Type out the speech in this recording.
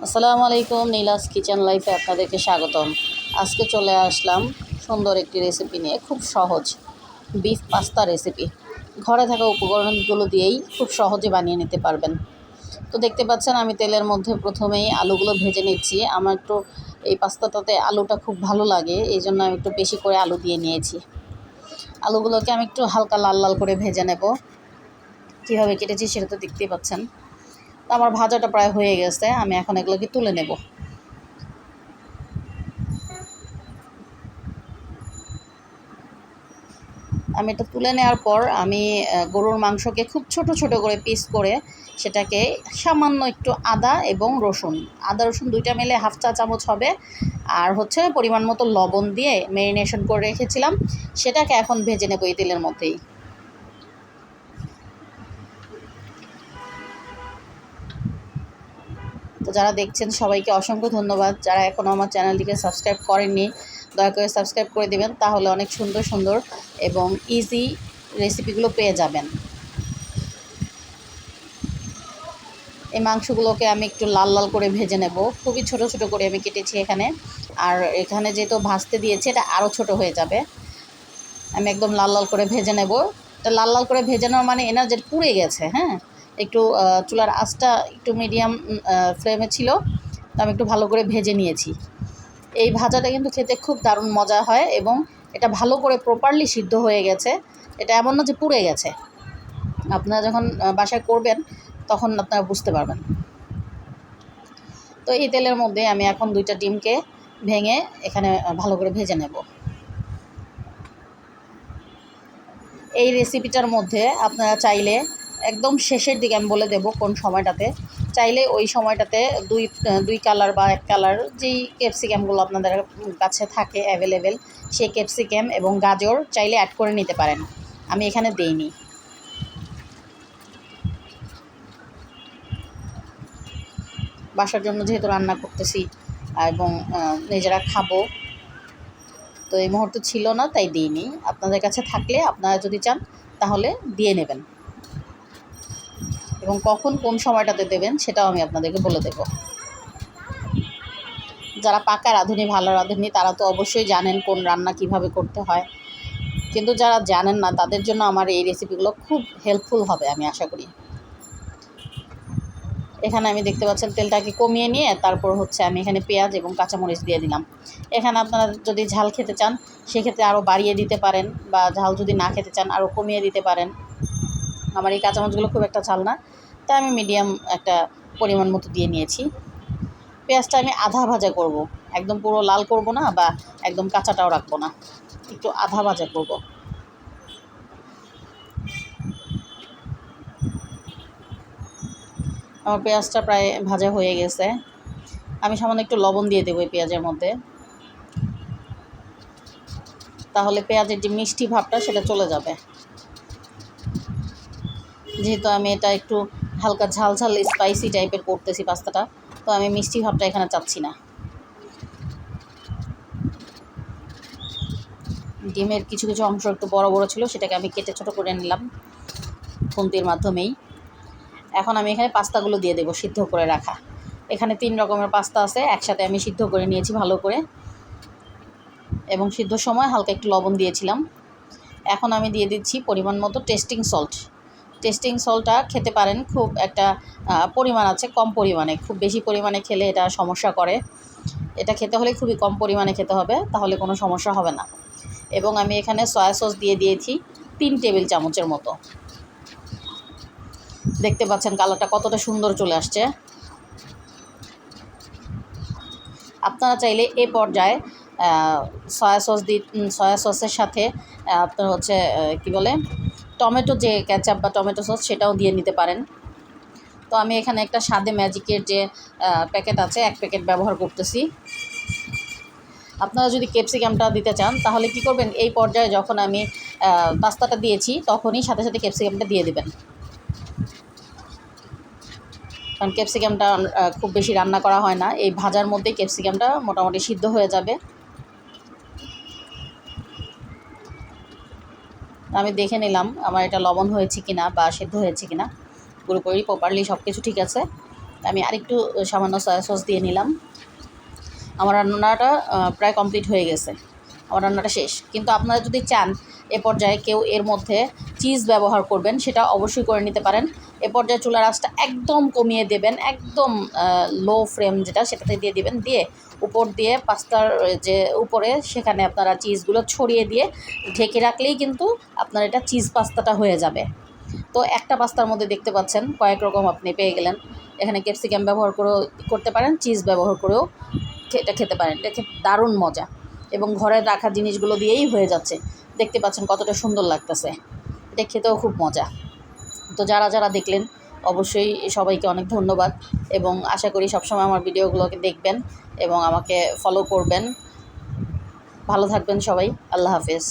আসসালামু আলাইকুম, নীলাস কিচেন লাইফে আপনাদেরকে স্বাগতম। আজকে চলে আসলাম সুন্দর একটি রেসিপি নিয়ে। খুব সহজ বিফ পাস্তা রেসিপি। ঘরে থাকা উপকরণগুলো দিয়েই খুব সহজে বানিয়ে নিতে পারবেন। তো দেখতে পাচ্ছেন আমি তেলের মধ্যে প্রথমেই আলুগুলো ভেজে নিচ্ছি। আমার একটু এই পাস্তাটাতে আলুটা খুব ভালো লাগে, এই জন্য আমি একটু বেশি করে আলু দিয়ে নিয়েছি। আলুগুলোকে আমি একটু হালকা লাল লাল করে ভেজে নেব। কীভাবে কেটেছি সেটা তো দেখতেই পাচ্ছেন। তো আমার ভাজাটা প্রায় হয়ে গেছে, আমি এখন এগুলোকে তুলে নেব। আমি এটা তুলে নেওয়ার পর আমি গরুর মাংসকে খুব ছোট ছোট করে পিস করে সেটাকে সামান্য একটু আদা এবং রসুন, আদা রসুন দুইটা মিলে হাফ চা চামচ হবে, আর হচ্ছে পরিমাণ মতো লবণ দিয়ে ম্যারিনেশন করে রেখেছিলাম। সেটাকে এখন ভেজে নেব এই তেলের মধ্যেই। তো যারা দেখছেন সবাইকে অসংখ্য ধন্যবাদ। যারা এখনও আমার চ্যানেলটিকে সাবস্ক্রাইব করেননি দয়া করে সাবস্ক্রাইব করে দেবেন, তাহলে অনেক সুন্দর সুন্দর এবং ইজি রেসিপিগুলো পেয়ে যাবেন। এই মাংসগুলোকে আমি একটু লাল লাল করে ভেজে নেব। খুবই ছোট ছোট করে আমি কেটেছি এখানে, আর এখানে যেহেতু ভাজতে দিয়েছি এটা আরও ছোট হয়ে যাবে। আমি একদম লাল লাল করে ভেজে নেব। এটা লাল লাল করে ভেজে নেওয়া মানে এনা যে পুড়ে গেছে, হ্যাঁ, একটু চুলার আঁচটা একটু মিডিয়াম ফ্লেমে ছিল, তো আমি একটু ভালো করে ভেজে নিয়েছি। এই ভাজাটা কিন্তু খেতে খুব দারুণ মজা হয় এবং এটা ভালো করে প্রপারলি সিদ্ধ হয়ে গেছে। এটা এমন না যে পুড়ে গেছে। আপনারা যখন বাসায় করবেন তখন আপনারা বুঝতে পারবেন। তো এই তেলের মধ্যে আমি এখন দুইটা ডিমকে ভেঙে এখানে ভালো করে ভেজে নেব। এই রেসিপিটার মধ্যে আপনারা চাইলে একদম শেষের দিকে আমি বলে দেব কোন সময়টাতে, চাইলে ওই সময়টাতে দুই কালার বা এক কালার যেই ক্যাপসিকামগুলো আপনাদের কাছে থাকে অ্যাভেলেবেল, সেই ক্যাপসিকাম এবং গাজর চাইলে অ্যাড করে নিতে পারেন। আমি এখানে দেইনি। বাসার জন্য যেহেতু রান্না করতেছি এবং নিজেরা খাবো, তো এই মুহূর্তে ছিল না তাই দিইনি। আপনাদের কাছে থাকলে আপনারা যদি চান তাহলে দিয়ে নেবেন, এবং কখন কোন সময়টাতে দেবেন সেটাও আমি আপনাদেরকে বলে দেব। যারা পাকা রাঁধুনি, ভালো রাঁধুনি, তারা তো অবশ্যই জানেন কোন রান্না কিভাবে করতে হয়, কিন্তু যারা জানেন না তাদের জন্য আমার এই রেসিপিগুলো খুব হেল্পফুল হবে আমি আশা করি। এখানে আমি দেখতে পাচ্ছেন তেলটাকে কমিয়ে নিয়ে তারপর হচ্ছে আমি এখানে পেঁয়াজ এবং কাঁচামরিচ দিয়ে দিলাম। এখানে আপনারা যদি ঝাল খেতে চান সেক্ষেত্রে আরও বাড়িয়ে দিতে পারেন, বা ঝাল যদি না খেতে চান আরও কমিয়ে দিতে পারেন। আমার এই কাঁচামরিচগুলো খুব একটা ঝাল না, তাই আমি মিডিয়াম একটা পরিমাণ মতো দিয়ে নিয়েছি। পেঁয়াজটা আমি আধা ভাজা করব, একদম পুরো লাল করব না বা একদম কাঁচাটাও রাখবো না, একটু আধা ভাজা করব। আমার পেঁয়াজটা প্রায় ভাজা হয়ে গেছে। আমি সামান্য একটু লবণ দিয়ে দেবো এই পেঁয়াজের মধ্যে, তাহলে পেঁয়াজের যে মিষ্টি ভাবটা সেটা চলে যাবে। যেহেতু আমি এটা একটু হালকা ঝাল ঝাল স্পাইসি টাইপের করতেছি পাস্তাটা, তো আমি মিষ্টি ভাবটা এখানে চাচ্ছি না। ডিমের কিছু কিছু অংশ একটু বড় বড় ছিল, সেটাকে আমি কেটে ছোটো করে নিলাম খুন্তির মাধ্যমেই। এখন আমি এখানে পাস্তাগুলো দিয়ে দেবো সিদ্ধ করে রাখা। এখানে 3 রকমের পাস্তা আছে, একসাথে আমি সিদ্ধ করে নিয়েছি ভালো করে, এবং সিদ্ধর সময় হালকা একটু লবণ দিয়েছিলাম। এখন আমি দিয়ে দিচ্ছি পরিমাণ মতো টেস্টিং সল্ট। টেস্টিং সল্টটা খেতে পারেন, খুব একটা পরিমাণ আছে, কম পরিমাণে। খুব বেশি পরিমাণে খেলে এটা সমস্যা করে। এটা খেতে হলে খুবই কম পরিমাণে খেতে হবে, তাহলে কোনো সমস্যা হবে না। এবং আমি এখানে সয়া সস দিয়ে দিয়েছি 3 টেবিল চামচের মতো। দেখতে পাচ্ছেন কালারটা কতটা সুন্দর চলে আসছে। আপনারা চাইলে এ পর্যায়ে সয়া সসের সাথে আপনার হচ্ছে কী বলে টমেটো, যে ক্যাচাপ বা টমেটো সস, সেটাও দিয়ে নিতে পারেন। তো আমি এখানে একটা স্বাদে ম্যাজিকের যে প্যাকেট আছে, 1 প্যাকেট ব্যবহার করতেছি। আপনারা যদি ক্যাপসিকামটা দিতে চান তাহলে কি করবেন, এই পর্যায়ে যখন আমি পাস্তাটা দিয়েছি তখনই সাথে সাথে ক্যাপসিকামটা দিয়ে দেবেন, কারণ ক্যাপসিকামটা খুব বেশি রান্না করা হয় না, এই ভাজার মধ্যেই ক্যাপসিকামটা মোটামুটি সিদ্ধ হয়ে যাবে। আমি দেখে নিলাম আমার এটা লবণ হয়েছে কিনা বা সিদ্ধ হয়েছে কিনা, পুরোপুরি প্রপারলি সব কিছু ঠিক আছে। আমি আরেকটু সামান্য সয়া সস দিয়ে নিলাম। আমার রান্নাটা প্রায় কমপ্লিট হয়ে গেছে, আমার রান্নাটা শেষ। কিন্তু আপনারা যদি চান এ পর্যায়ে কেউ এর মধ্যে চিজ ব্যবহার করবেন, সেটা অবশ্যই করে নিতে পারেন। এ পর্যায়ে চুলার আঁচটা একদম কমিয়ে দেবেন, একদম লো ফ্লেম যেটা সেটাতে দিয়ে দিবেন, দিয়ে উপর দিয়ে পাস্তার যে উপরে সেখানে আপনারা চিজগুলো ছড়িয়ে দিয়ে ঢেকে রাখলেই কিন্তু আপনার এটা চিজ পাস্তাটা হয়ে যাবে। তো একটা পাস্তার মধ্যে দেখতে পাচ্ছেন কয়েক রকম আপনি পেয়ে গেলেন। এখানে ক্যাপসিকাম ব্যবহার করেও করতে পারেন, চিজ ব্যবহার করেও এটা খেতে পারেন। এটা খেতে দারুণ মজা এবং ঘরে রাখা জিনিসগুলো দিয়েই হয়ে যাচ্ছে। দেখতে পাচ্ছেন কতটা সুন্দর লাগতেছে, এটা খেতেও খুব মজা। তো যারা যারা দেখলেন অবশ্যই সবাইকে অনেক ধন্যবাদ এবং আশা করি সবসময় আমার ভিডিওগুলোকে দেখবেন এবং আমাকে ফলো করবেন। ভালো থাকবেন সবাই, আল্লাহ হাফেজ।